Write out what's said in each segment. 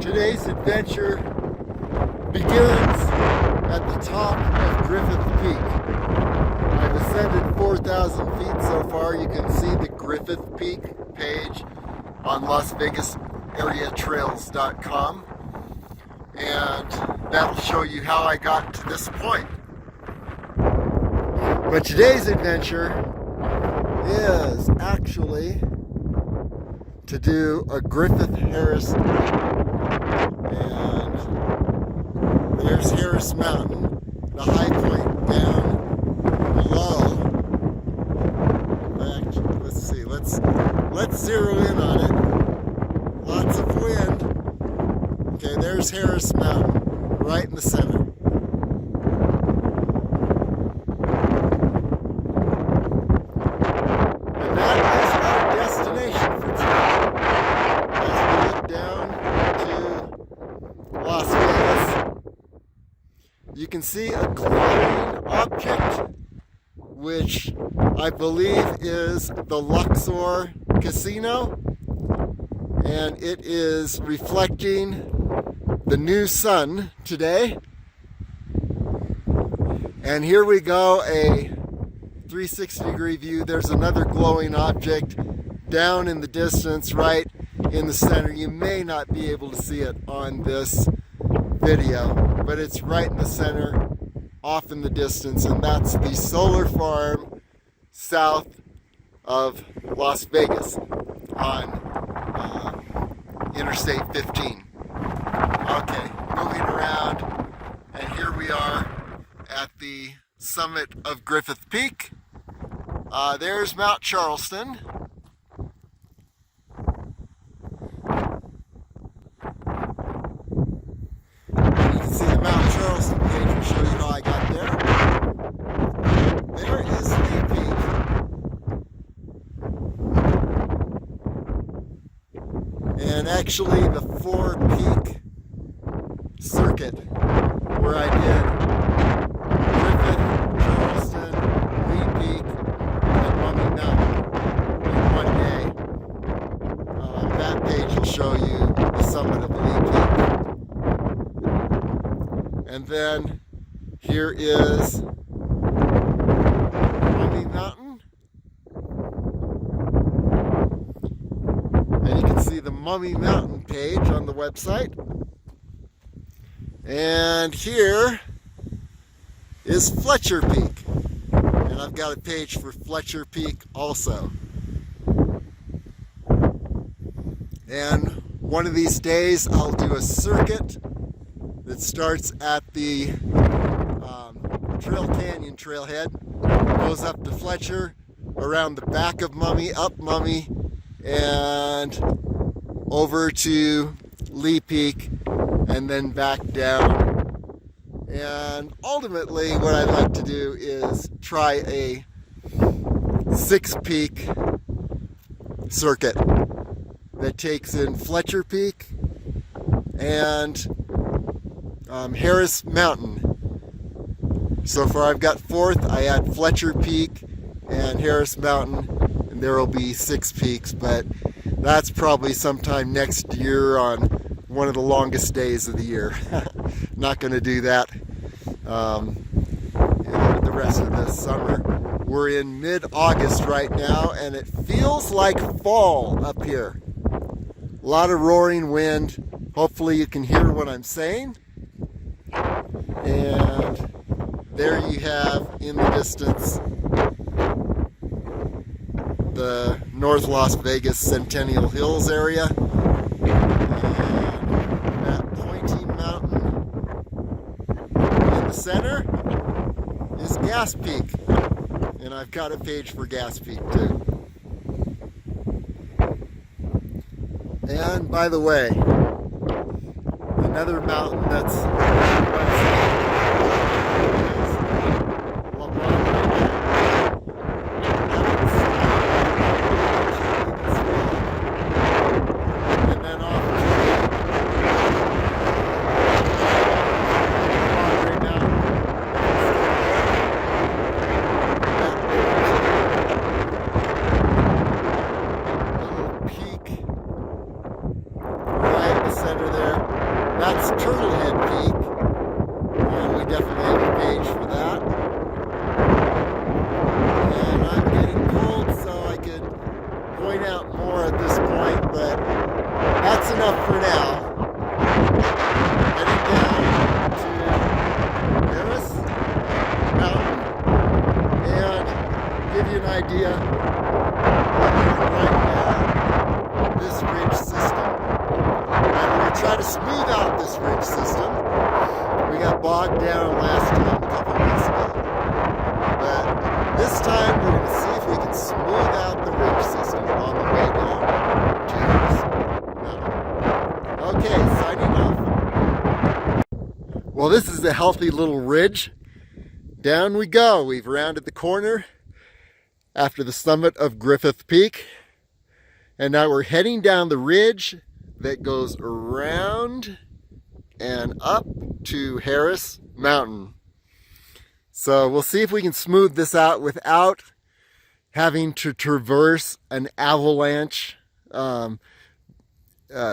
Today's adventure begins at the top of Griffith Peak. I've ascended 4,000 feet so far. You can see the Griffith Peak page on LasVegasAreaTrails.com, and that'll show you how I got to this point. But today's adventure is actually to do a Griffith Harris, and there's Harris Mountain, the high point down below. Actually, let's see, let's zero in on it. Lots of wind. Okay, there's Harris Mountain right in the center. You can see a glowing object, which I believe is the Luxor Casino, and it is reflecting the new sun today. And here we go, a 360-degree view. There's another glowing object down in the distance, right in the center. You may not be able to see it on this video, but it's right in the center, off in the distance, and that's the solar farm south of Las Vegas on Interstate 15. Okay, moving around, and here we are at the summit of Griffith Peak. There's Mount Charleston. See the Mount Charleston page will show you how I got there. There is Lee Peak. And actually the 4-peak circuit where I did Griffith, Charleston, Lee Peak, and Mummy Mountain in one day. That page will show you the summit of Lee Peak. And then here is Mummy Mountain. And you can see the Mummy Mountain page on the website. And here is Fletcher Peak. And I've got a page for Fletcher Peak also. And one of these days I'll do a circuit that starts at the Trail Canyon trailhead, goes up to Fletcher, around the back of Mummy, up Mummy, and over to Lee Peak, and then back down. And ultimately what I'd like to do is try a 6-peak circuit that takes in Fletcher Peak and Harris Mountain. So far I've got 4th, I add Fletcher Peak and Harris Mountain, and there will be 6 peaks, but that's probably sometime next year on one of the longest days of the year. Not going to do that the rest of the summer. We're in mid-August right now, and it feels like fall up here. A lot of roaring wind. Hopefully you can hear what I'm saying. And there you have in the distance the North Las Vegas Centennial Hills area. And that pointy mountain in the center is Gas Peak. And I've got a page for Gas Peak too. And by the way, another mountain that's center there. That's Turtlehead Peak, and we definitely have a page for that. And I'm getting cold, so I could point out more at this point, but that's enough for now. Heading down to Harris Mountain and give you an idea right now, this ridge system. And we'll try to smooth out this ridge system. We got bogged down last time, a couple weeks ago. But this time we're going to see if we can smooth out the ridge system on the way down to Harris Mountain. Okay, signing off. Well, this is a healthy little ridge. Down we go. We've rounded the corner after the summit of Griffith Peak. And now we're heading down the ridge that goes around and up to Harris Mountain. So we'll see if we can smooth this out without having to traverse an avalanche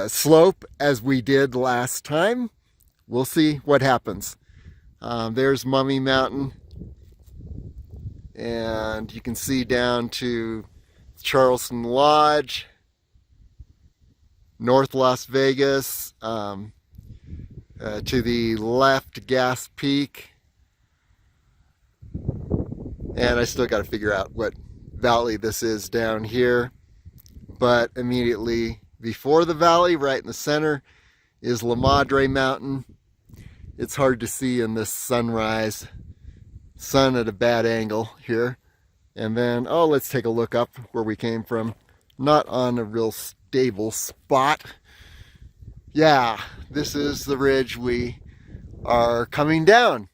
slope as we did last time. We'll see what happens. There's Mummy Mountain, and you can see down to Charleston Lodge, North Las Vegas, to the left Gas Peak, and I still got to figure out what valley this is down here, but immediately before the valley, right in the center, is La Madre Mountain. It's hard to see in this sunrise, sun at a bad angle here. And then, oh, let's take a look up where we came from. Not on a real stable spot. Yeah, this is the ridge we are coming down.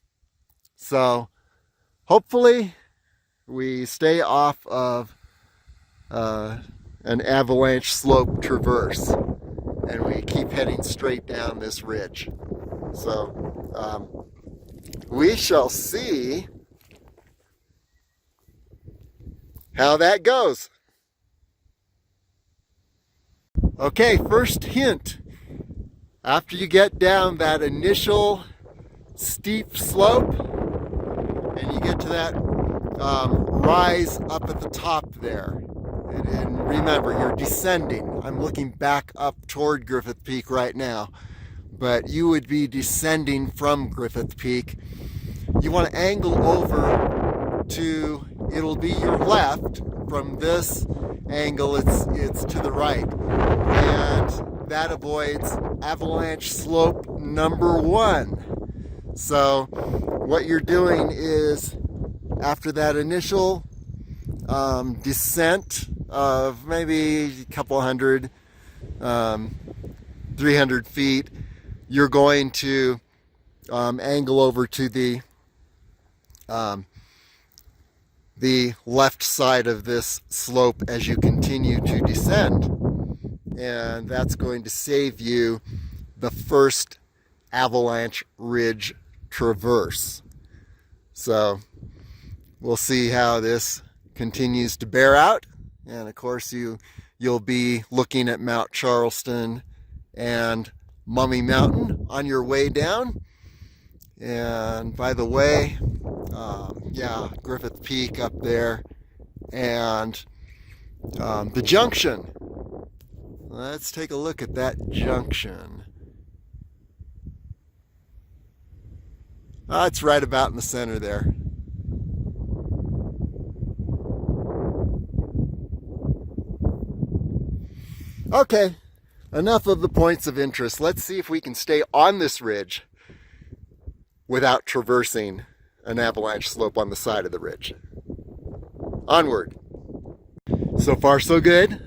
So hopefully we stay off of an avalanche slope traverse and we keep heading straight down this ridge. So we shall see how that goes. Okay, first hint. After you get down that initial steep slope and you get to that rise up at the top there, and remember, you're descending. I'm looking back up toward Griffith Peak right now, but you would be descending from Griffith Peak. You want to angle over to, it'll be your left. From this angle, it's to the right, and that avoids avalanche slope number 1. So what you're doing is, after that initial descent of maybe a couple hundred, 300 feet, you're going to angle over to the left side of this slope as you continue to descend. And that's going to save you the first avalanche ridge traverse. So we'll see how this continues to bear out. And of course you'll be looking at Mount Charleston and Mummy Mountain on your way down. And by the way, yeah, Griffith Peak up there, and the junction. Let's take a look at that junction. It's right about in the center there. Okay, enough of the points of interest. Let's see if we can stay on this ridge without traversing an avalanche slope on the side of the ridge. Onward. So far so good.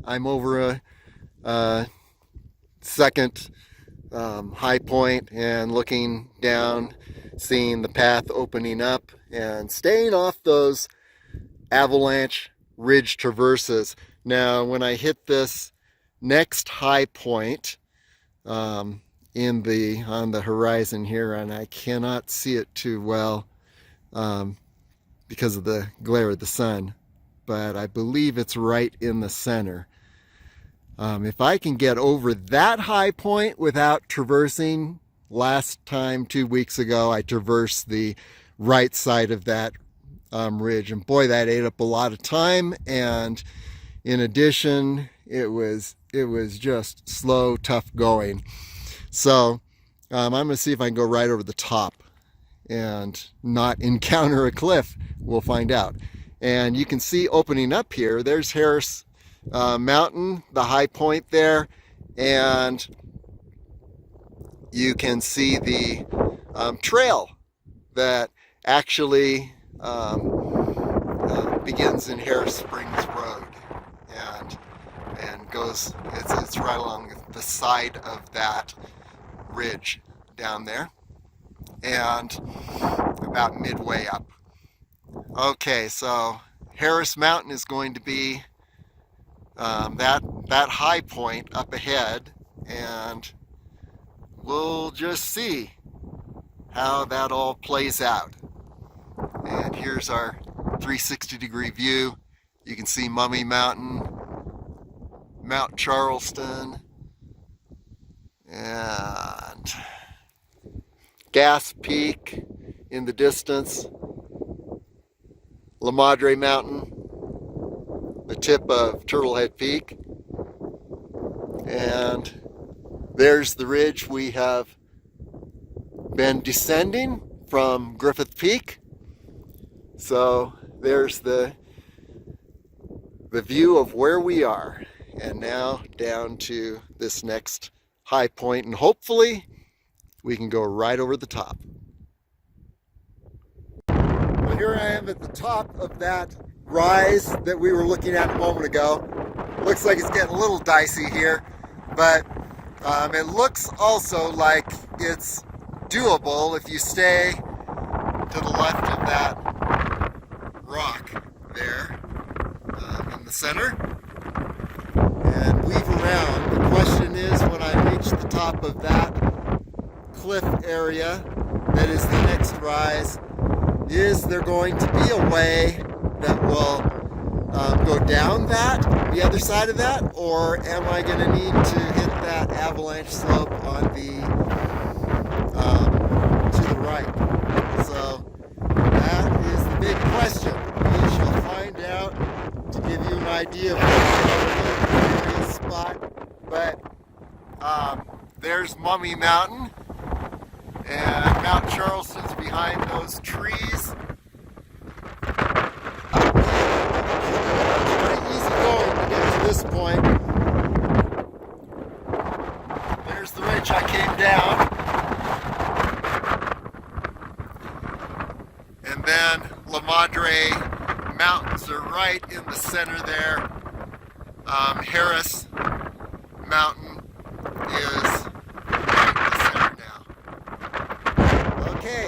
I'm over a second high point and looking down, seeing the path opening up and staying off those avalanche ridge traverses. Now when I hit this next high point on the horizon here, and I cannot see it too well because of the glare of the sun, but I believe it's right in the center. If I can get over that high point without traversing, last time 2 weeks ago I traversed the right side of that ridge, and boy, that ate up a lot of time, and in addition it was just slow, tough going. So I'm going to see if I can go right over the top and not encounter a cliff. We'll find out. And you can see opening up here, there's Harris Mountain, the high point there, and you can see the trail that actually begins in Harris Springs Road and goes, it's right along the side of that ridge down there and about midway up. Okay, so Harris Mountain is going to be that high point up ahead, and we'll just see how that all plays out. And here's our 360-degree view. You can see Mummy Mountain, Mount Charleston, and Gas Peak in the distance, La Madre Mountain, the tip of Turtlehead Peak, and there's the ridge we have been descending from Griffith Peak. So there's the view of where we are, and now down to this next high point, and hopefully we can go right over the top. Well, here I am at the top of that rise that we were looking at a moment ago. Looks like it's getting a little dicey here, but it looks also like it's doable if you stay to the left of that rock there in the center and weave around. The question is, when I reach the top of that cliff area that is the next rise, is there going to be a way that will go down the other side of that, or am I going to need to hit that avalanche slope on the to the right? So that is the big question. We shall find out to give you an idea of the spot. But there's Mummy Mountain, and Mount Charleston's behind those trees. This point. There's the ridge I came down, and then La Madre Mountains are right in the center there. Harris Mountain is right in the center now. Okay,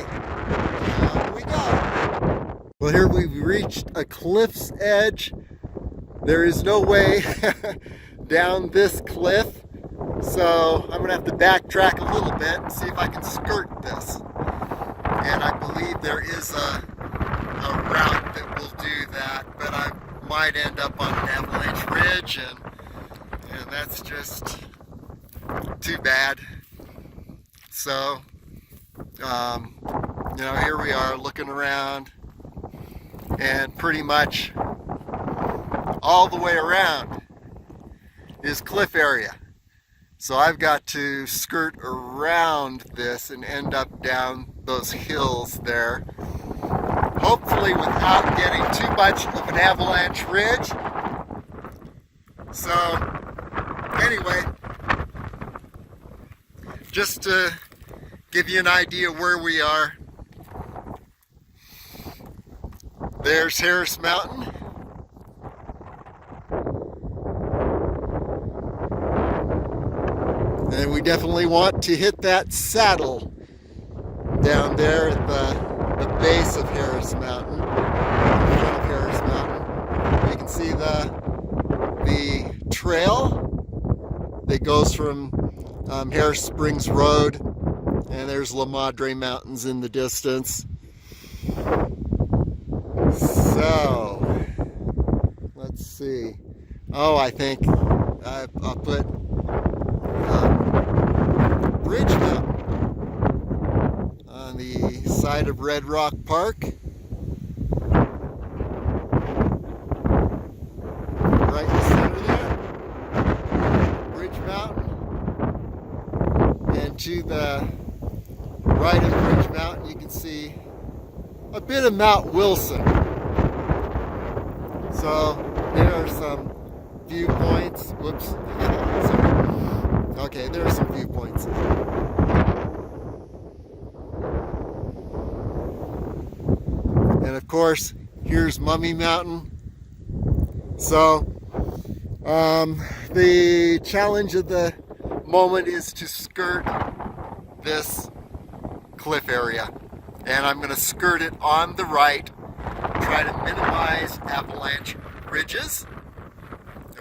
here we go. Well, here we've reached a cliff's edge. There is no way down this cliff, so I'm going to have to backtrack a little bit and see if I can skirt this. And I believe there is a route that will do that, but I might end up on an avalanche ridge, and that's just too bad. So, here we are looking around, and pretty much all the way around is cliff area. So I've got to skirt around this and end up down those hills there, hopefully without getting too much of an avalanche ridge. So anyway, just to give you an idea where we are, there's Harris Mountain. And we definitely want to hit that saddle down there at the base of Harris Mountain, in front of Harris Mountain. You can see the trail that goes from Harris Springs Road, and there's La Madre Mountains in the distance. So, let's see. Oh, I think I'll put Bridge Mountain on the side of Red Rock Park. Right in the center there, Bridge Mountain. And to the right of Bridge Mountain, you can see a bit of Mount Wilson. So there are some viewpoints. Whoops. Okay, there are some viewpoints. And of course, here's Mummy Mountain. So the challenge of the moment is to skirt this cliff area. And I'm going to skirt it on the right, try to minimize avalanche ridges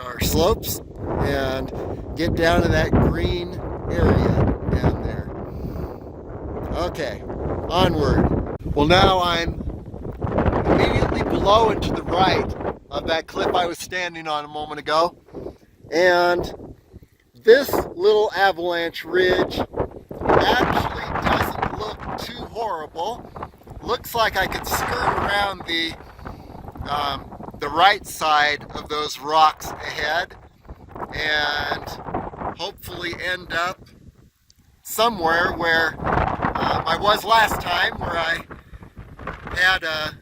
or slopes, and get down to that green area down there. Okay, onward. Well, now I'm immediately below and to the right of that cliff I was standing on a moment ago. And this little avalanche ridge actually doesn't look too horrible. Looks like I could skirt around the right side of those rocks ahead and hopefully end up somewhere where I was last time, where I had a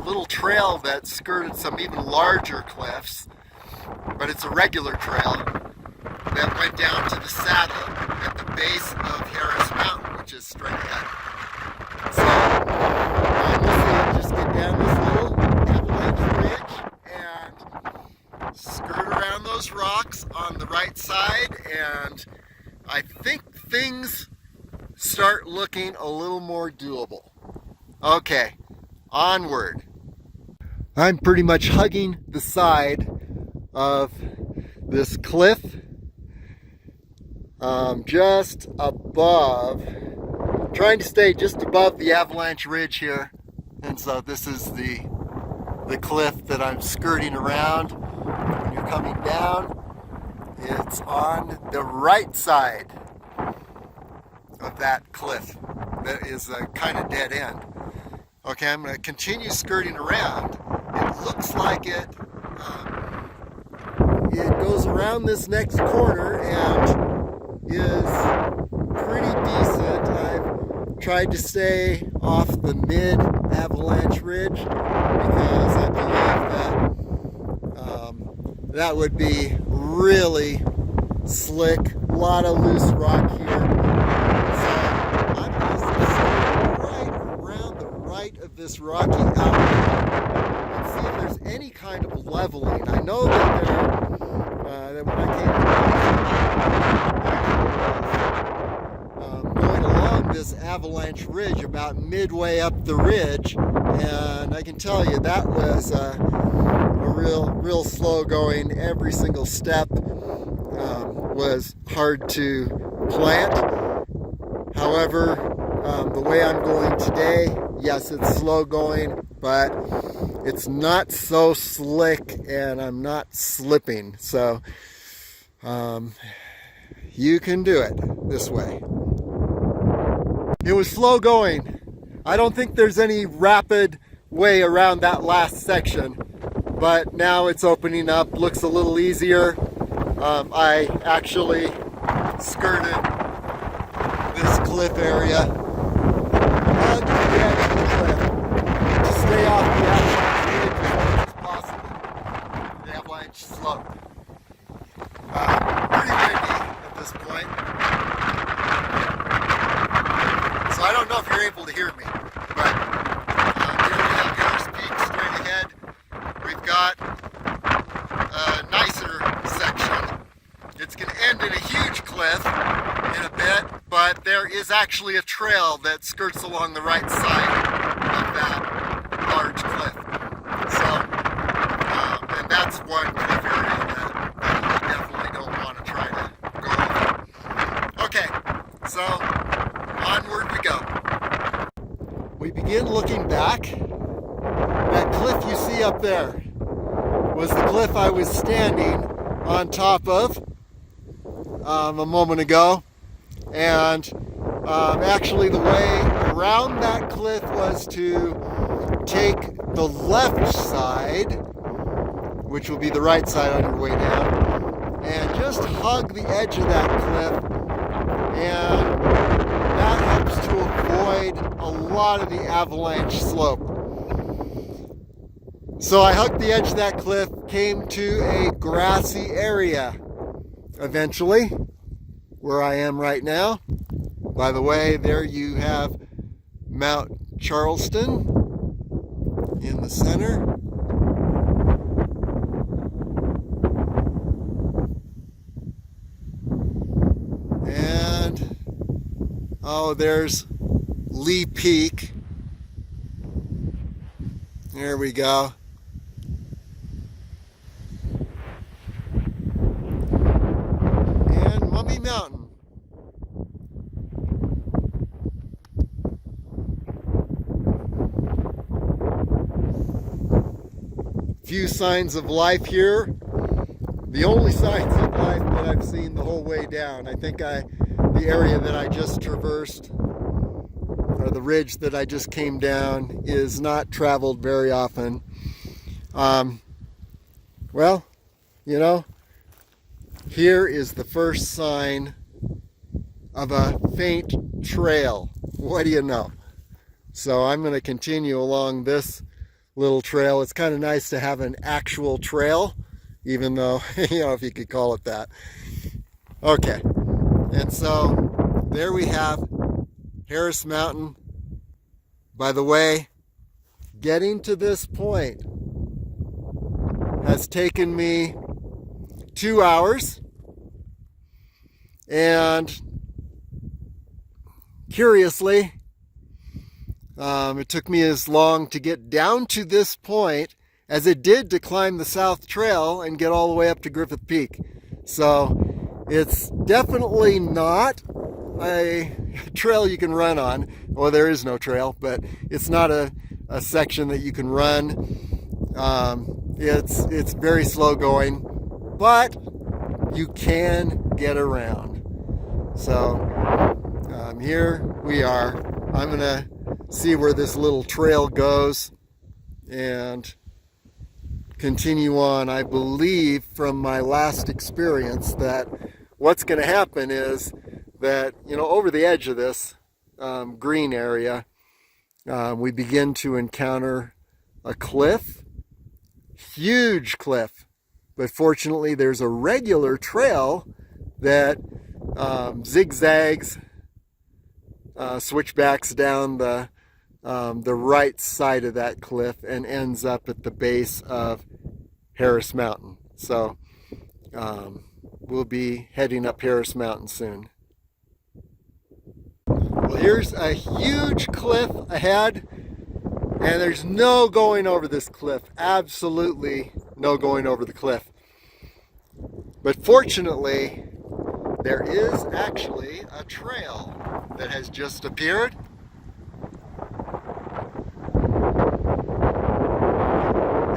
little trail that skirted some even larger cliffs, but it's a regular trail that went down to the saddle at the base of Harris Mountain, which is straight ahead. So we'll see, just get down this little avalanche ridge and skirt around those rocks on the right side, and I think things start looking a little more doable. Okay, onward. I'm pretty much hugging the side of this cliff, just above, trying to stay just above the avalanche ridge here. And so this is the cliff that I'm skirting around. When you're coming down, it's on the right side of that cliff. That is a kind of dead end. Okay, I'm going to continue skirting around. It looks like it goes around this next corner and is pretty decent. I've tried to stay off the mid-avalanche ridge because I believe that that would be really slick. A lot of loose rock here. So I'm going to stay right around the right of this rocky outline and see if there's any kind of leveling. I know that that when I came going along this avalanche ridge about midway up the ridge, and I can tell you that was a real slow going. Every single step was hard to plant. However, the way I'm going today, yes, it's slow going, but it's not so slick and I'm not slipping. So you can do it this way. It was slow going. I don't think there's any rapid way around that last section, but now it's opening up, looks a little easier. I actually skirted this cliff area on the edge of the cliff to stay off the avalanche ridge as much as possible, the avalanche slope. Pretty windy at this point, so I don't know if you're able to hear me, but here we have Harris Peak straight ahead. We've got a nicer section. It's going to end in a huge cliff in a bit, but there is actually a trail that skirts along the right side of that large cliff. So, and that's one cliff area that you definitely don't want to try to go over. Okay, so onward we go. We begin looking back. That cliff you see up there was the cliff I was standing on top of a moment ago. And actually the way around that cliff was to take the left side, which will be the right side on your way down, and just hug the edge of that cliff, and that helps to avoid a lot of the avalanche slope. So I hugged the edge of that cliff, came to a grassy area eventually, where I am right now. By the way, there you have Mount Charleston in the center. And, oh, there's Lee Peak. There we go. And Mummy Mountain. Few signs of life here. The only signs of life that I've seen the whole way down. I think the area that I just traversed, or the ridge that I just came down, is not traveled very often. Well, you know, here is the first sign of a faint trail. What do you know? So I'm going to continue along this little trail. It's kind of nice to have an actual trail, even though, you know, if you could call it that. Okay, and so there we have Harris Mountain. By the way, getting to this point has taken me 2 hours, and curiously, it took me as long to get down to this point as it did to climb the South Trail and get all the way up to Griffith Peak. So it's definitely not a trail you can run on. Well, there is no trail, but it's not a section that you can run. It's very slow going, but you can get around. So here we are. I'm going to see where this little trail goes and continue on. I believe from my last experience that what's going to happen is that, you know, over the edge of this green area, we begin to encounter a cliff, huge cliff, but fortunately there's a regular trail that zigzags, switchbacks down the right side of that cliff and ends up at the base of Harris Mountain. So we'll be heading up Harris Mountain soon. Well, here's a huge cliff ahead, and there's no going over this cliff. Absolutely no going over the cliff. But fortunately, there is actually a trail that has just appeared.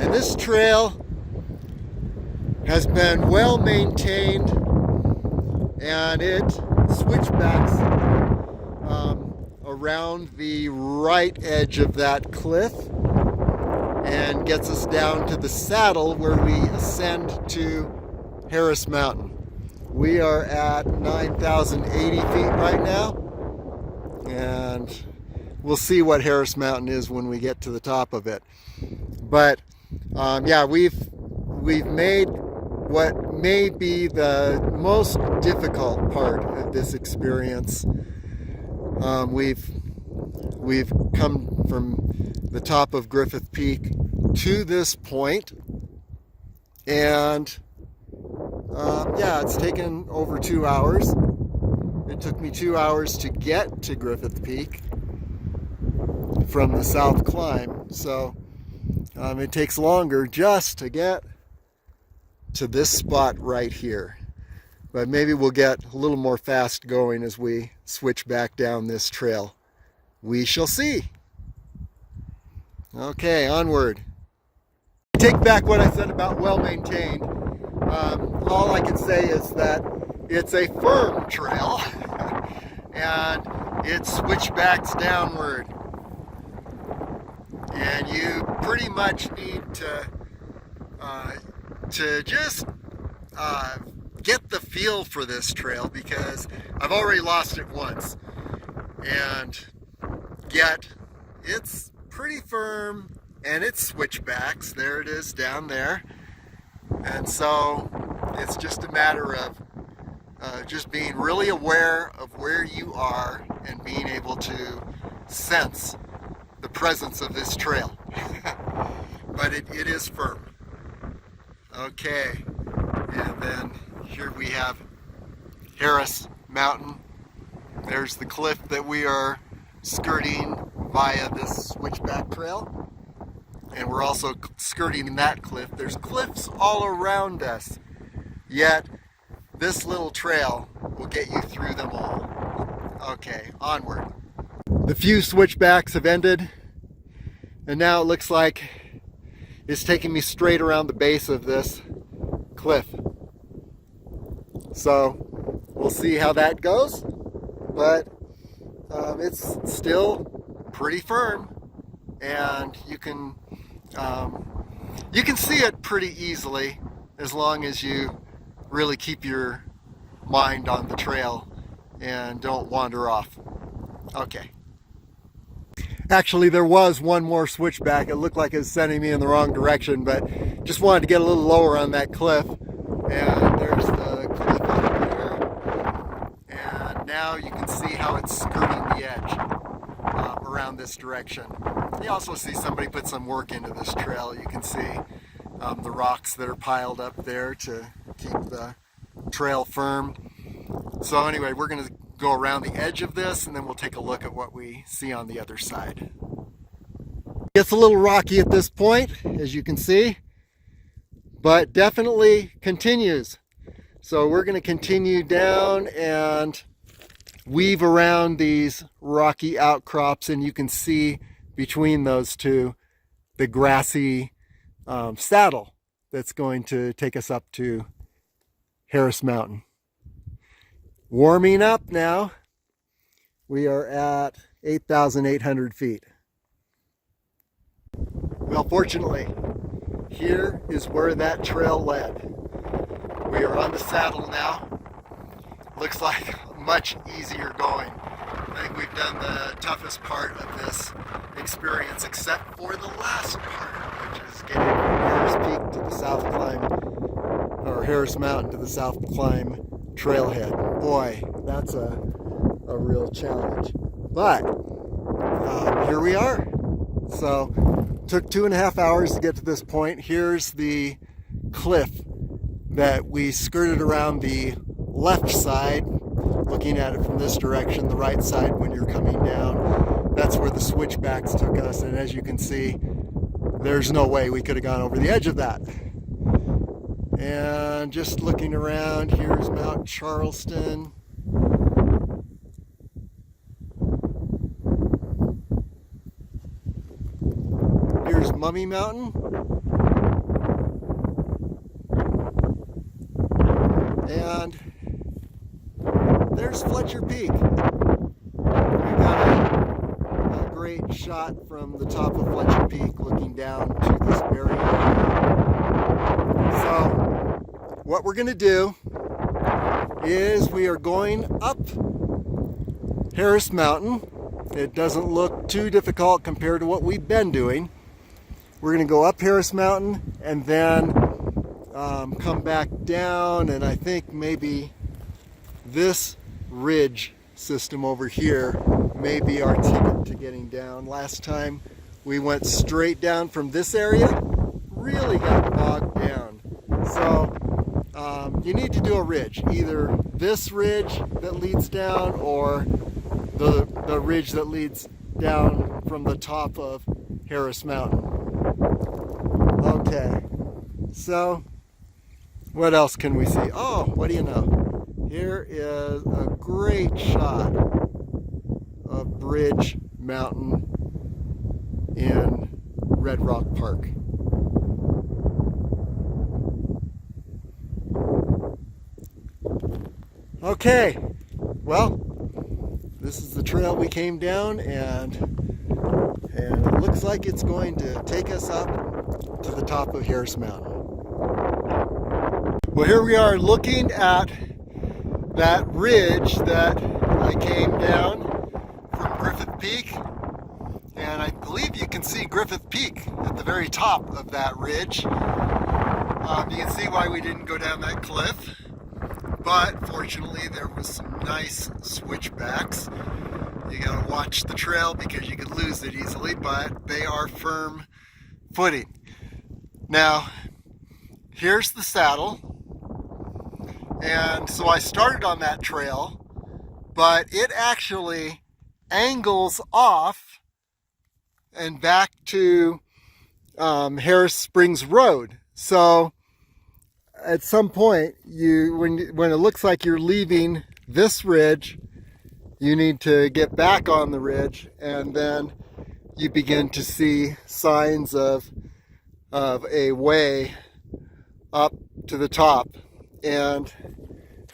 And this trail has been well maintained, and it switchbacks around the right edge of that cliff and gets us down to the saddle where we ascend to Harris Mountain. We are at 9,080 feet right now, and we'll see what Harris Mountain is when we get to the top of it. But yeah, we've made what may be the most difficult part of this experience. We've come from the top of Griffith Peak to this point, and yeah, it's taken over 2 hours. It took me 2 hours to get to Griffith Peak from the south climb, so it takes longer just to get to this spot right here. But maybe we'll get a little more fast going as we switch back down this trail. We shall see. Okay, onward. Take back what I said about well maintained. All I can say is that it's a firm trail and it switchbacks downward. And you pretty much need to just get the feel for this trail, because I've already lost it once, and yet it's pretty firm and it switchbacks. There it is down there. And so it's just a matter of just being really aware of where you are and being able to sense the presence of this trail. But it is firm. Okay, and then here we have Harris Mountain. There's the cliff that we are skirting via this switchback trail. And we're also skirting that cliff. There's cliffs all around us, yet this little trail will get you through them all. Okay, onward. The few switchbacks have ended, and now it looks like it's taking me straight around the base of this cliff. So we'll see how that goes, but it's still pretty firm, and you can see it pretty easily as long as you really keep your mind on the trail and don't wander off. Okay. Actually, there was one more switchback. It looked like it was sending me in the wrong direction, but just wanted to get a little lower on that cliff. And there's the cliff up there. And now you can see how it's skirting the edge around this direction. You also see somebody put some work into this trail. You can see the rocks that are piled up there to keep the trail firm. So anyway, we're going to go around the edge of this, and then we'll take a look at what we see on the other side. It's a little rocky at this point, as you can see, but definitely continues. So we're going to continue down and weave around these rocky outcrops, and you can see between those two the grassy saddle that's going to take us up to Harris Mountain. Warming up now. We are at 8,800 feet. Well, fortunately, here is where that trail led. We are on the saddle now. Looks like much easier going. I think we've done the toughest part of this experience, except for the last part, which is getting from Harris Peak to the South Climb, or Harris Mountain to the South Climb trailhead. Boy, that's a real challenge. But here we are. So took 2.5 hours to get to this point. Here's the cliff that we skirted around the left side, looking at it from this direction, the right side when you're coming down. That's where the switchbacks took us, and as you can see, there's no way we could have gone over the edge of that. And just looking around, here's Mount Charleston. Here's Mummy Mountain. And there's Fletcher Peak. We got a great shot from the top of Fletcher Peak looking down to this very area. So what we're going to do is we are going up Harris Mountain. It doesn't look too difficult compared to what we've been doing. We're going to go up Harris Mountain and then come back down, and I think maybe this ridge system over here may be our ticket to getting down. Last time we went straight down from this area, really got bogged down. So you need to do a ridge, either this ridge that leads down or the ridge that leads down from the top of Harris Mountain. Okay, so what else can we see? Oh, what do you know? Here is a great shot of Bridge Mountain in Red Rock Park. Okay, well, this is the trail we came down, and it looks like it's going to take us up to the top of Harris Mountain. Well, here we are looking at that ridge that I came down from Griffith Peak, and I believe you can see Griffith Peak at the very top of that ridge. You can see why we didn't go down that cliff, but fortunately there was some nice switchbacks. You gotta watch the trail because you could lose it easily, but they are firm footing. Now, here's the saddle, and so I started on that trail, but it actually angles off and back to Harris Springs Road. So at some point, when it looks like you're leaving this ridge, you need to get back on the ridge, and then you begin to see signs of a way up to the top. And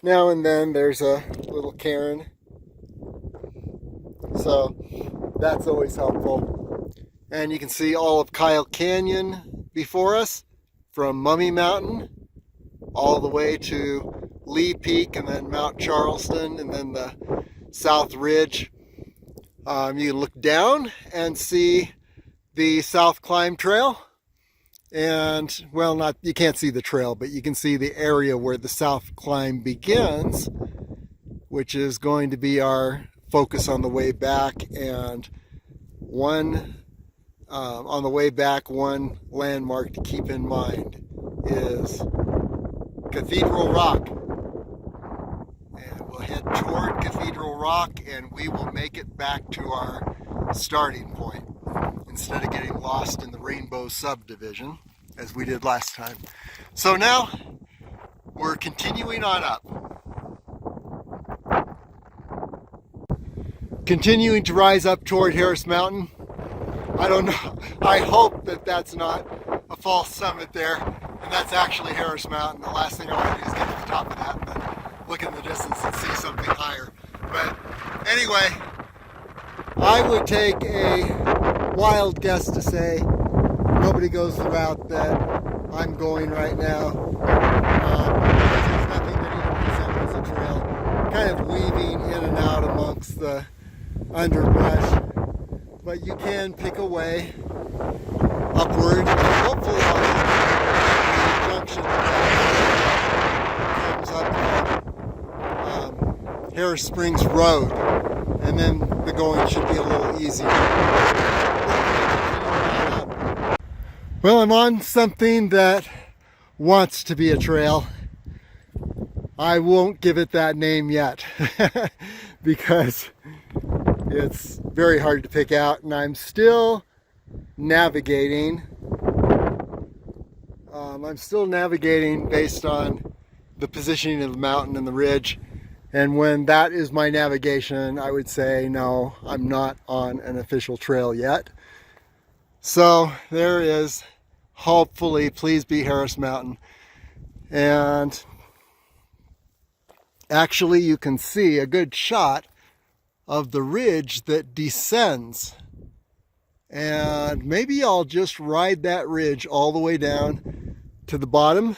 now and then there's a little cairn, so that's always helpful. And you can see all of Kyle Canyon before us, from Mummy Mountain all the way to Lee Peak, and then Mount Charleston, and then the South Ridge. You can look down and see the South Climb Trail, and well, you can't see the trail, but you can see the area where the South Climb begins, which is going to be our focus on the way back. And on the way back, one landmark to keep in mind is Cathedral Rock. And we'll head toward Cathedral Rock, and we will make it back to our starting point instead of getting lost in the Rainbow Subdivision as we did last time. So now we're continuing on up. Continuing to rise up toward Harris Mountain. I don't know, I hope that that's not a false summit there, and that's actually Harris Mountain. The last thing I want to do is get to the top of that and then look in the distance and see something higher. But anyway, I would take a wild guess to say nobody goes the route that I'm going right now. There's nothing that even resembles a trail, kind of weaving in and out amongst the underbrush. But you can pick a way upward, and hopefully on the junction that comes up Harris Springs Road, and then the going should be a little easier. Well, I'm on something that wants to be a trail. I won't give it that name yet because it's very hard to pick out, and I'm still navigating. I'm still navigating based on the positioning of the mountain and the ridge. And when that is my navigation, I would say, no, I'm not on an official trail yet. So there is, hopefully, please be Harris Mountain. And actually you can see a good shot of the ridge that descends, and maybe I'll just ride that ridge all the way down to the bottom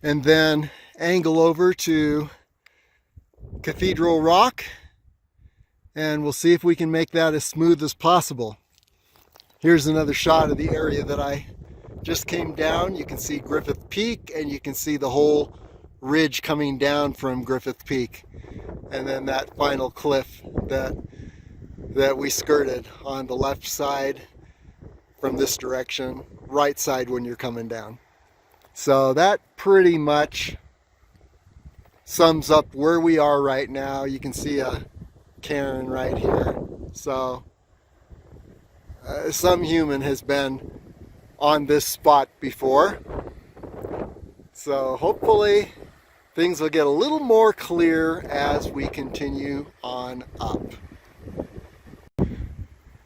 and then angle over to Cathedral Rock, and we'll see if we can make that as smooth as possible. Here's another shot of the area that I just came down. You can see Griffith Peak, and you can see the whole ridge coming down from Griffith Peak, and then that final cliff that we skirted on the left side from this direction, right side when you're coming down. So that pretty much sums up where we are right now. You can see a cairn right here. So some human has been on this spot before. So hopefully things will get a little more clear as we continue on up.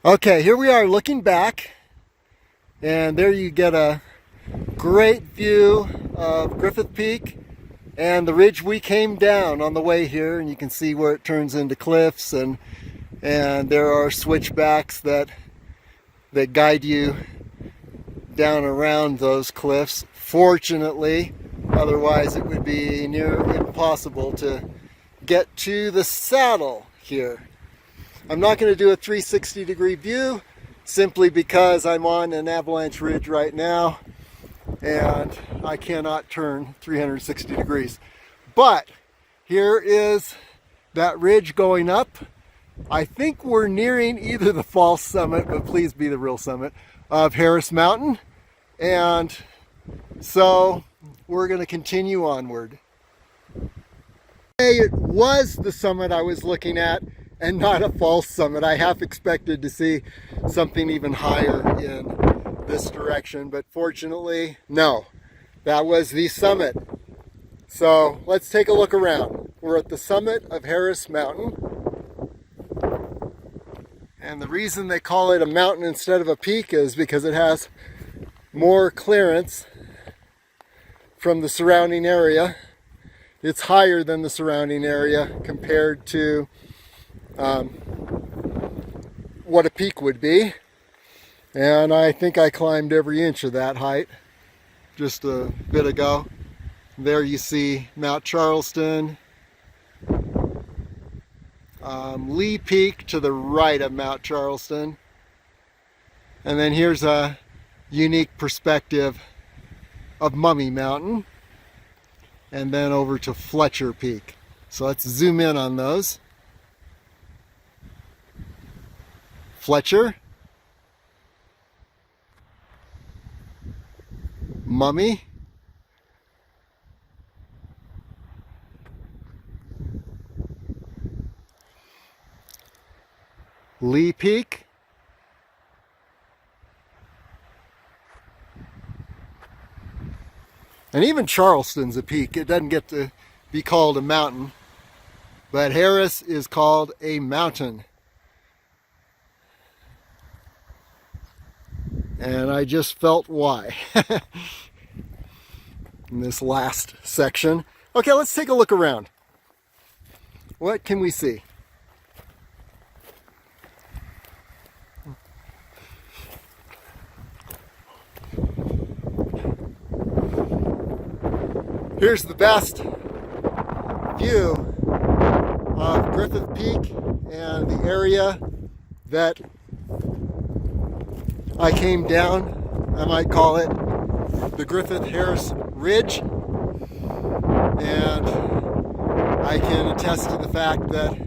Okay, here we are looking back, and there you get a great view of Griffith Peak And the ridge we came down on the way here, and you can see where it turns into cliffs, and there are switchbacks that guide you down around those cliffs. Fortunately, otherwise it would be near impossible to get to the saddle here. I'm not going to do a 360-degree view simply because I'm on an avalanche ridge right now and I cannot turn 360 degrees. But here is that ridge going up. I think we're nearing either the false summit, but please be the real summit, of Harris Mountain. And so we're going to continue onward. It was the summit I was looking at and not a false summit. I half expected to see something even higher in this direction, but fortunately, no. That was the summit. So let's take a look around. We're at the summit of Harris Mountain. And the reason they call it a mountain instead of a peak is because it has more clearance from the surrounding area. It's higher than the surrounding area compared to what a peak would be. And I think I climbed every inch of that height just a bit ago. There you see Mount Charleston, Lee Peak to the right of Mount Charleston, and then here's a unique perspective of Mummy Mountain, and then over to Fletcher Peak. So let's zoom in on those. Fletcher, Mummy, Lee Peak, and even Charleston's a peak. It doesn't get to be called a mountain, but Harris is called a mountain. And I just felt why in this last section. Okay, let's take a look around. What can we see? Here's the best view of Griffith Peak and the area that I came down. I might call it the Griffith-Harris Ridge. And I can attest to the fact that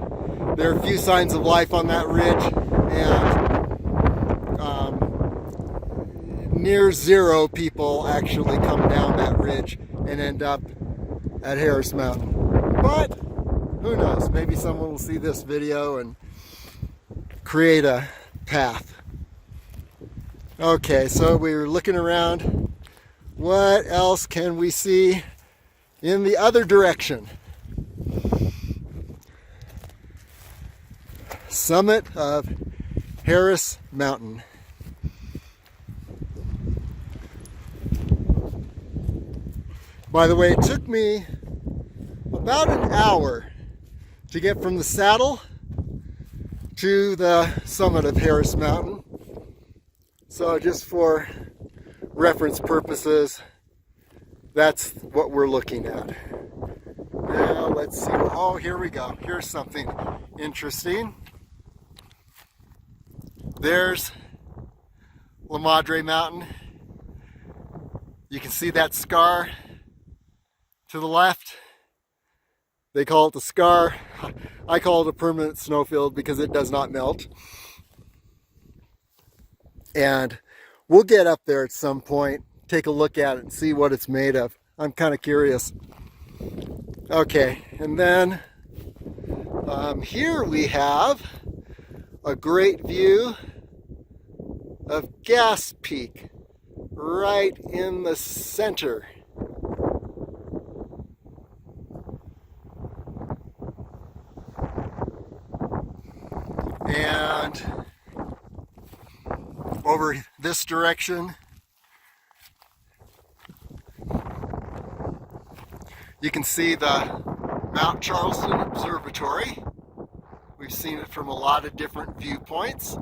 there are few signs of life on that ridge, and near zero people actually come down that ridge and end up at Harris Mountain. But who knows, maybe someone will see this video and create a path. Okay, so we're looking around. What else can we see in the other direction? Summit of Harris Mountain. By the way, it took me about an hour to get from the saddle to the summit of Harris Mountain. So just for reference purposes, that's what we're looking at. Now let's see. Oh, here we go. Here's something interesting. There's La Madre Mountain. You can see that scar to the left. They call it the scar. I call it a permanent snowfield because it does not melt. And we'll get up there at some point, take a look at it and see what it's made of. I'm kind of curious. Okay, and then here we have a great view of Gas Peak right in the center. And over this direction, You can see the Mount Charleston Observatory. We've seen it from a lot of different viewpoints.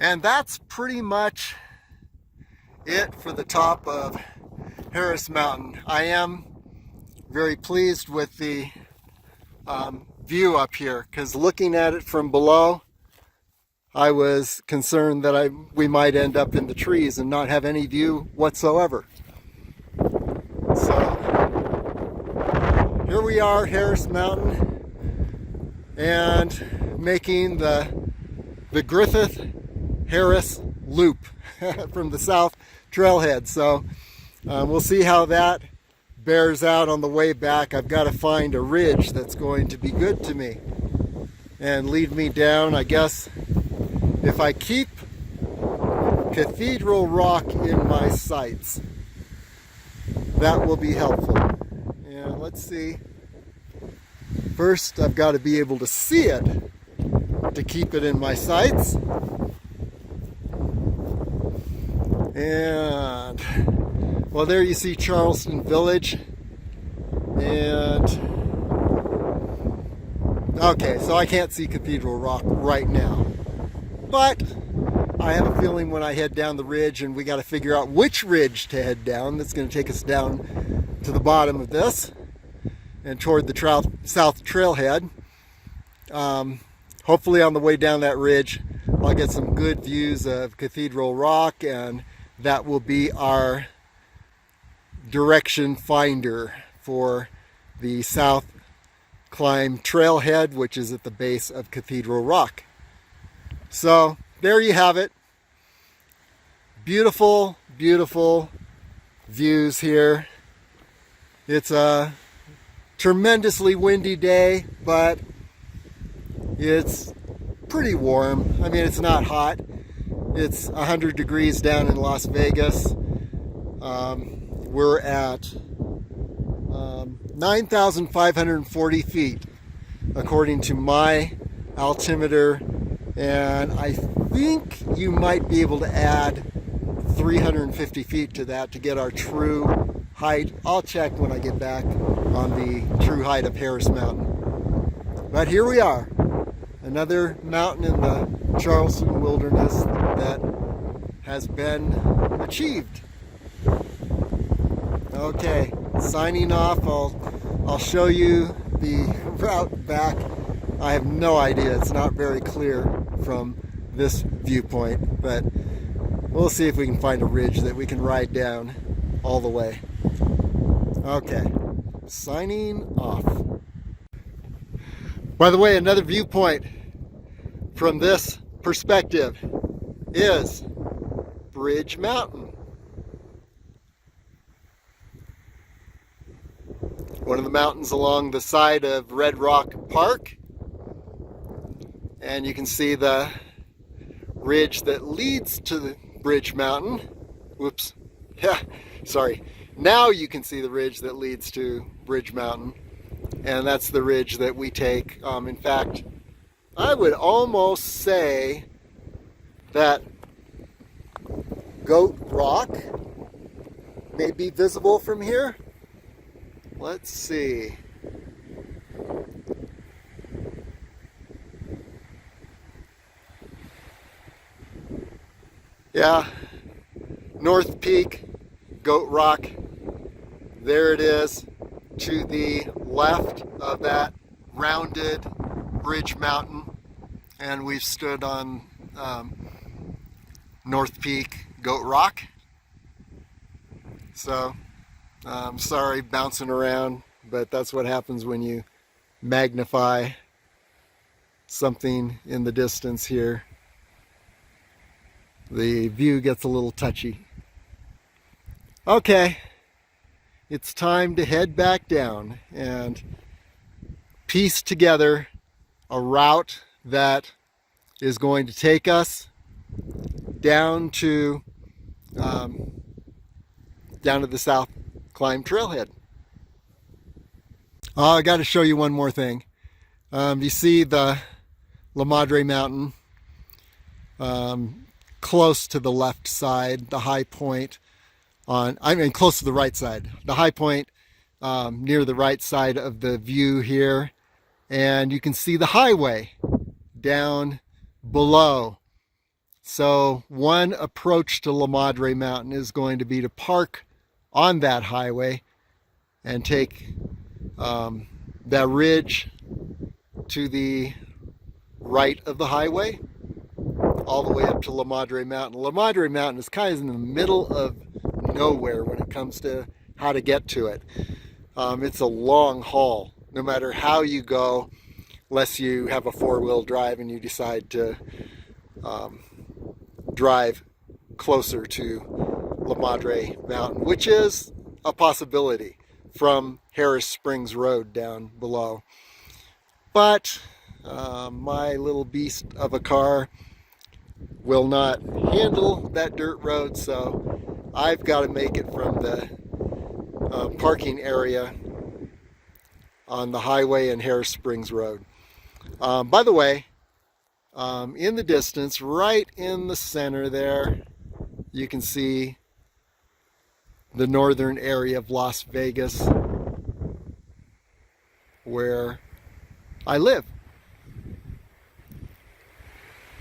And that's pretty much it for the top of Harris Mountain. I am very pleased with the view up here, because looking at it from below, I was concerned that we might end up in the trees and not have any view whatsoever. So here we are, Harris Mountain, and making the Griffith Harris loop from the south trailhead. So we'll see how that bears out on the way back. I've got to find a ridge that's going to be good to me and lead me down. I guess if I keep Cathedral Rock in my sights, that will be helpful. And let's see. First, I've got to be able to see it to keep it in my sights. And, well, there you see Charleston Village. And, okay, so I can't see Cathedral Rock right now. But I have a feeling when I head down the ridge, and we got to figure out which ridge to head down, that's going to take us down to the bottom of this and toward the south trailhead. Hopefully on the way down that ridge, I'll get some good views of Cathedral Rock, and that will be our direction finder for the South Climb Trailhead, which is at the base of Cathedral Rock. So there you have it. Beautiful, beautiful views here. It's a tremendously windy day, but it's pretty warm. I mean, it's not hot. It's 100 degrees down in Las Vegas. We're at 9,540 feet, according to my altimeter. And I think you might be able to add 350 feet to that to get our true height. I'll check when I get back on the true height of Harris Mountain. But here we are, another mountain in the Charleston wilderness that has been achieved. Okay, signing off. I'll show you the route back. I have no idea. It's not very clear from this viewpoint, but we'll see if we can find a ridge that we can ride down all the way. Okay, signing off. By the way, another viewpoint from this perspective is Bridge Mountain. One of the mountains along the side of Red Rock Park. And you can see the ridge that leads to the Bridge Mountain. Whoops. Yeah, sorry. Now you can see the ridge that leads to Bridge Mountain. And that's the ridge that we take. In fact, I would almost say that Goat Rock may be visible from here. Let's see. Yeah, North Peak, Goat Rock, there it is to the left of that rounded Bridge Mountain, and we've stood on North Peak, Goat Rock. So, sorry bouncing around, but that's what happens when you magnify something in the distance here. The view gets a little touchy. Okay, it's time to head back down and piece together a route that is going to take us down to the South Climb Trailhead. Oh, I got to show you one more thing. You see the La Madre Mountain close to the left side, the high point close to the right side. The high point near the right side of the view here. And you can see the highway down below. So one approach to La Madre Mountain is going to be to park on that highway and take that ridge to the right of the highway all the way up to La Madre Mountain. La Madre Mountain is kind of in the middle of nowhere when it comes to how to get to it. It's a long haul, no matter how you go, unless you have a four-wheel drive and you decide to drive closer to La Madre Mountain, which is a possibility from Harris Springs Road down below. But my little beast of a car will not handle that dirt road, so I've got to make it from the parking area on the highway and Harris Springs Road. By the way, in the distance, right in the center there, you can see the northern area of Las Vegas, where I live.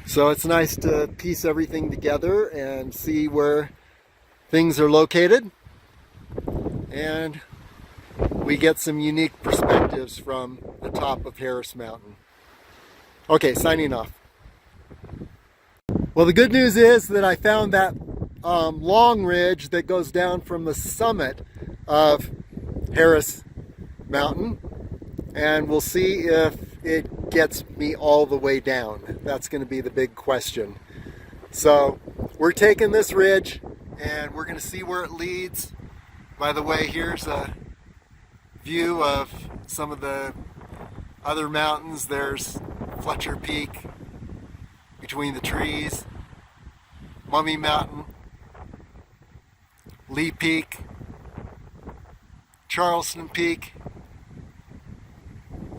So it's nice to piece everything together and see where things are located, and we get some unique perspectives from the top of Harris Mountain. Okay, signing off. Well, the good news is that I found that long ridge that goes down from the summit of Harris Mountain, and we'll see if it gets me all the way down. That's going to be the big question. So we're taking this ridge and we're going to see where it leads. By the way, here's a view of some of the other mountains. There's Fletcher Peak between the trees, Mummy Mountain, Lee Peak, Charleston Peak,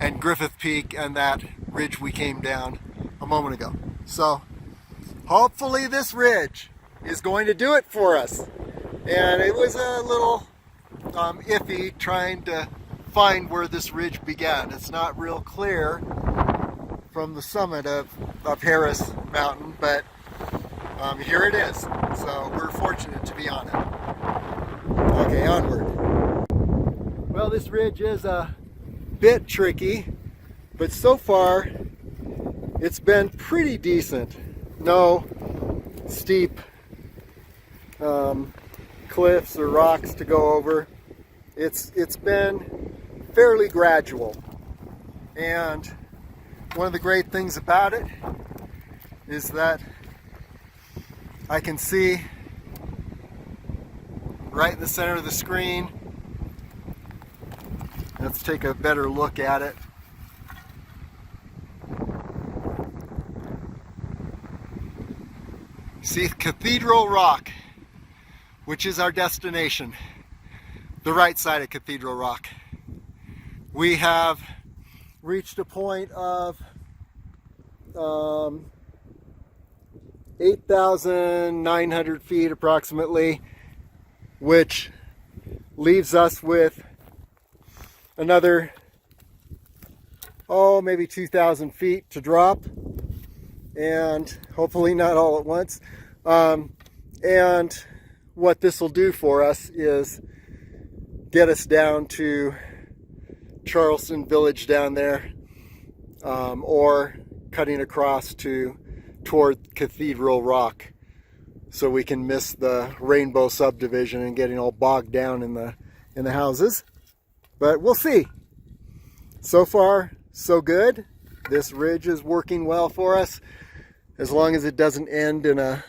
and Griffith Peak, and that ridge we came down a moment ago. So hopefully this ridge is going to do it for us. And it was a little iffy trying to find where this ridge began. It's not real clear from the summit of Harris Mountain, but here it is. So we're fortunate to be on it. Okay, onward. Well, this ridge is a bit tricky, but so far it's been pretty decent. No steep cliffs or rocks to go over. It's been fairly gradual, and one of the great things about it is that I can see right in the center of the screen. Let's take a better look at it. See Cathedral Rock, which is our destination, the right side of Cathedral Rock. We have reached a point of 8,900 feet approximately, which leaves us with another, maybe 2,000 feet to drop, and hopefully not all at once. And what this will do for us is get us down to Charleston Village down there, or cutting across toward Cathedral Rock, so we can miss the Rainbow subdivision and getting all bogged down in the houses. But we'll see. So far, so good. This ridge is working well for us, as long as it doesn't end in a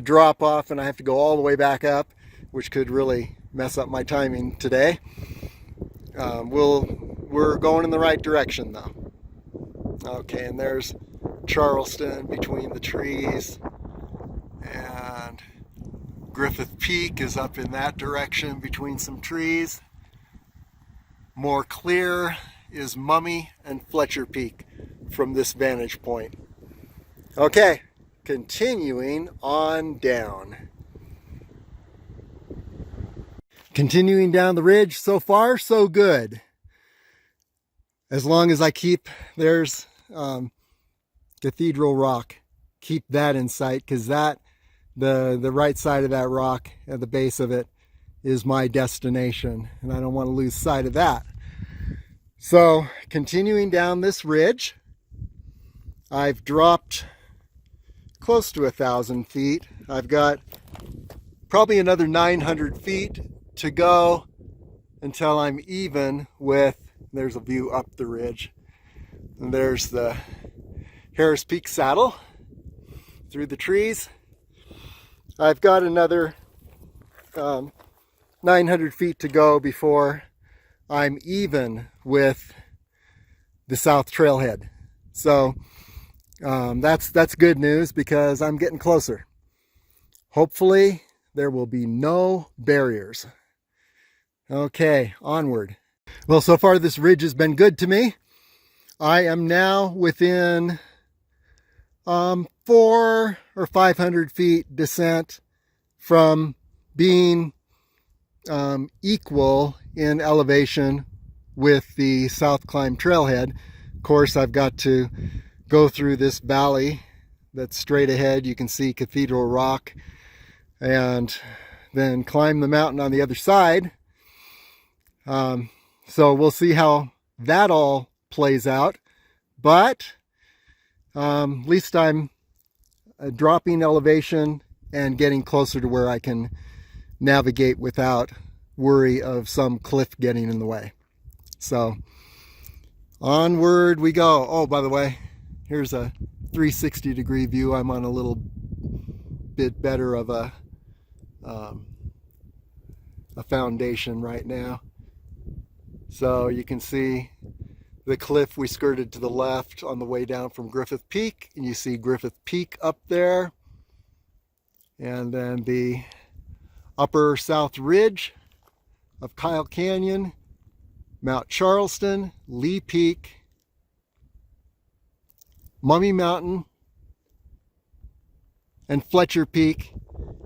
drop off and I have to go all the way back up, which could really mess up my timing today. We're going in the right direction though. Okay, and there's Charleston between the trees, and Griffith Peak is up in that direction between some trees. More clear is Mummy and Fletcher Peak from this vantage point. Okay, continuing on down. Continuing down the ridge, so far so good. As long as I keep, there's Cathedral Rock, keep that in sight, because that, the right side of that rock at the base of it is my destination, and I don't want to lose sight of that. So continuing down this ridge, I've dropped close to 1,000 feet. I've got probably another 900 feet to go until I'm even with, there's a view up the ridge, and there's the Harris Peak Saddle through the trees. I've got another 900 feet to go before I'm even with the South Trailhead. So that's good news, because I'm getting closer. Hopefully there will be no barriers. Okay, onward. Well, so far this ridge has been good to me. I am now within 400 or 500 feet descent from being equal in elevation with the South Climb Trailhead. Of course, I've got to go through this valley that's straight ahead. You can see Cathedral Rock, and then climb the mountain on the other side. So we'll see how that all plays out, but at least I'm dropping elevation and getting closer to where I can navigate without worry of some cliff getting in the way. So onward we go. Oh, by the way, here's a 360-degree view. I'm on a little bit better of a foundation right now. So you can see the cliff we skirted to the left on the way down from Griffith Peak, and you see Griffith Peak up there, and then the upper south ridge of Kyle Canyon, Mount Charleston, Lee Peak, Mummy Mountain, and Fletcher Peak.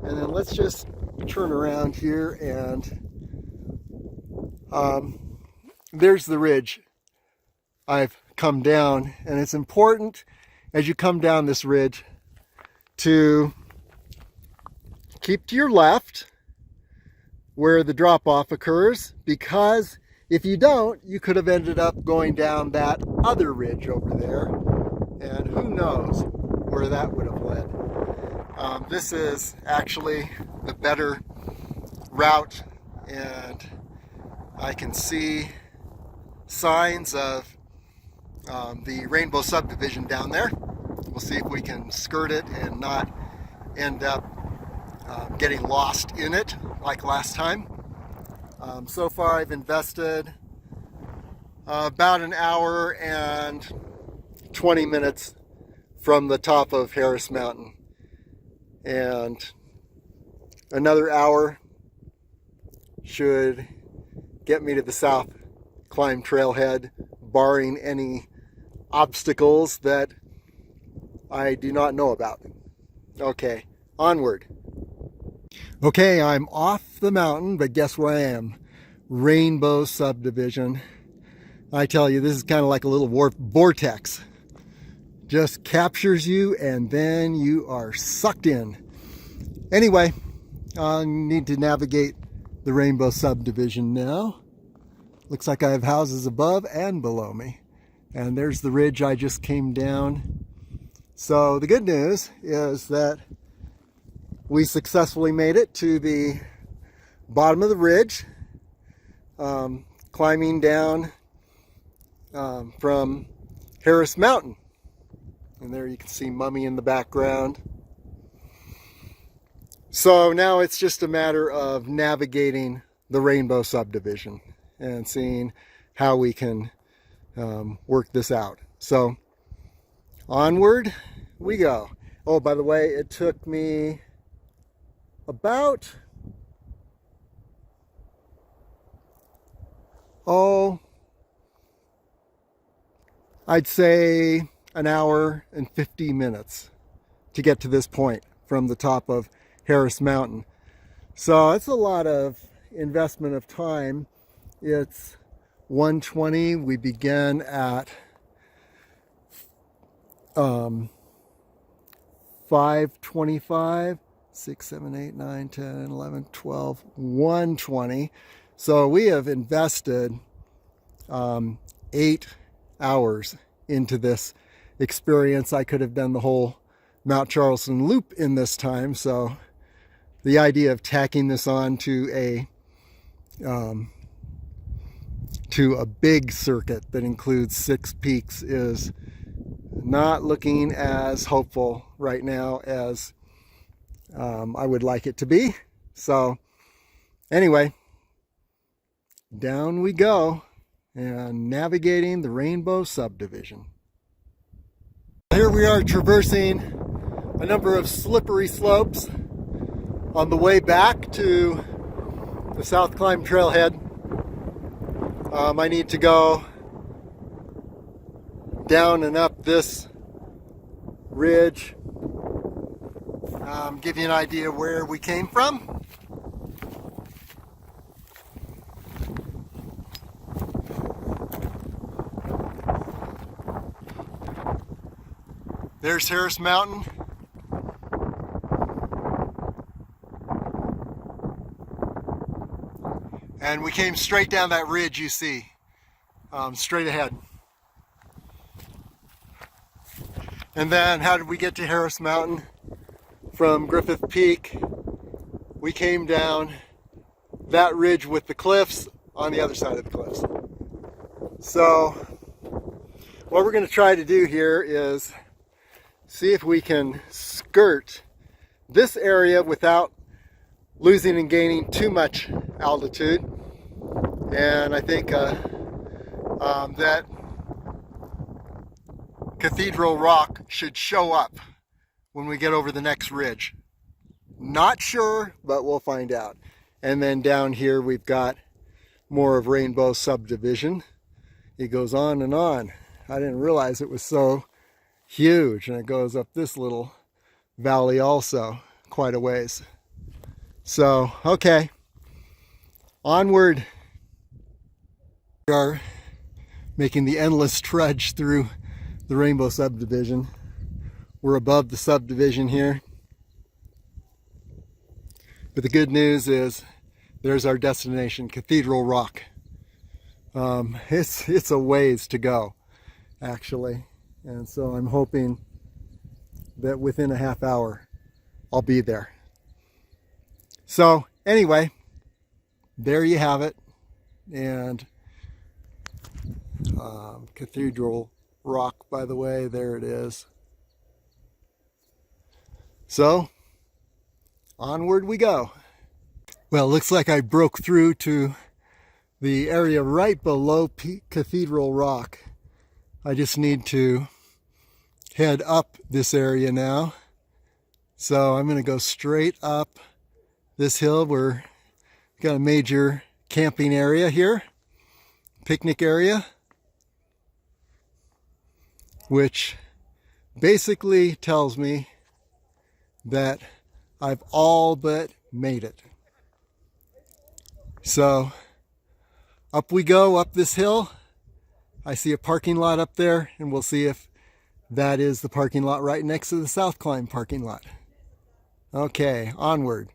And then let's just turn around here, and there's the ridge I've come down. And it's important as you come down this ridge to keep to your left where the drop-off occurs, because if you don't, you could have ended up going down that other ridge over there, and who knows where that would have led. This is actually the better route, and I can see signs of the Rainbow Subdivision down there. We'll see if we can skirt it and not end up getting lost in it like last time. So far I've invested about an hour and 20 minutes from the top of Harris Mountain, and another hour should get me to the South Climb Trailhead, barring any obstacles that I do not know about. Okay, onward. Okay, I'm off the mountain, but guess where I am? Rainbow Subdivision. I tell you, this is kind of like a little vortex. Just captures you, and then you are sucked in. Anyway, I need to navigate the Rainbow Subdivision now. Looks like I have houses above and below me. And there's the ridge I just came down. So the good news is that we successfully made it to the bottom of the ridge, climbing down from Harris Mountain. And there you can see Mummy in the background. So now it's just a matter of navigating the Rainbow Subdivision and seeing how we can work this out. So onward we go. Oh, by the way, it took me about, I'd say an hour and 50 minutes to get to this point from the top of Harris Mountain. So it's a lot of investment of time. It's 1:20. We began at 5:25, 6, 7, 8, 9, 10, 11, 12, 1:20. So we have invested 8 hours into this experience. I could have done the whole Mount Charleston loop in this time. So the idea of tacking this on to a big circuit that includes 6 peaks is not looking as hopeful right now as I would like it to be. So anyway, down we go and navigating the Rainbow Subdivision. Here we are traversing a number of slippery slopes on the way back to the South Climb trailhead. I need to go down and up this ridge, give you an idea where we came from. There's Harris Mountain. And we came straight down that ridge you see, straight ahead. And then how did we get to Harris Mountain? From Griffith Peak, we came down that ridge with the cliffs on the other side of the cliffs. So what we're going to try to do here is see if we can skirt this area without losing and gaining too much altitude. And I think that Cathedral Rock should show up when we get over the next ridge. Not sure, but we'll find out. And then down here we've got more of Rainbow Subdivision. It goes on and on. I didn't realize it was so huge, and it goes up this little valley also quite a ways. So, okay, onward. We are making the endless trudge through the Rainbow Subdivision. We're above the subdivision here. But the good news is there's our destination, Cathedral Rock. It's a ways to go, actually. And so I'm hoping that within a half hour I'll be there. So anyway, there you have it. And Cathedral Rock, by the way, there it is. So onward we go. Well, it looks like I broke through to the area right below Cathedral Rock. I just need to head up this area now. So I'm going to go straight up this hill. We've got a major camping area here, picnic area, which basically tells me that I've all but made it. So up we go, up this hill. I see a parking lot up there, and we'll see if that is the parking lot right next to the South Climb parking lot. Okay, onward.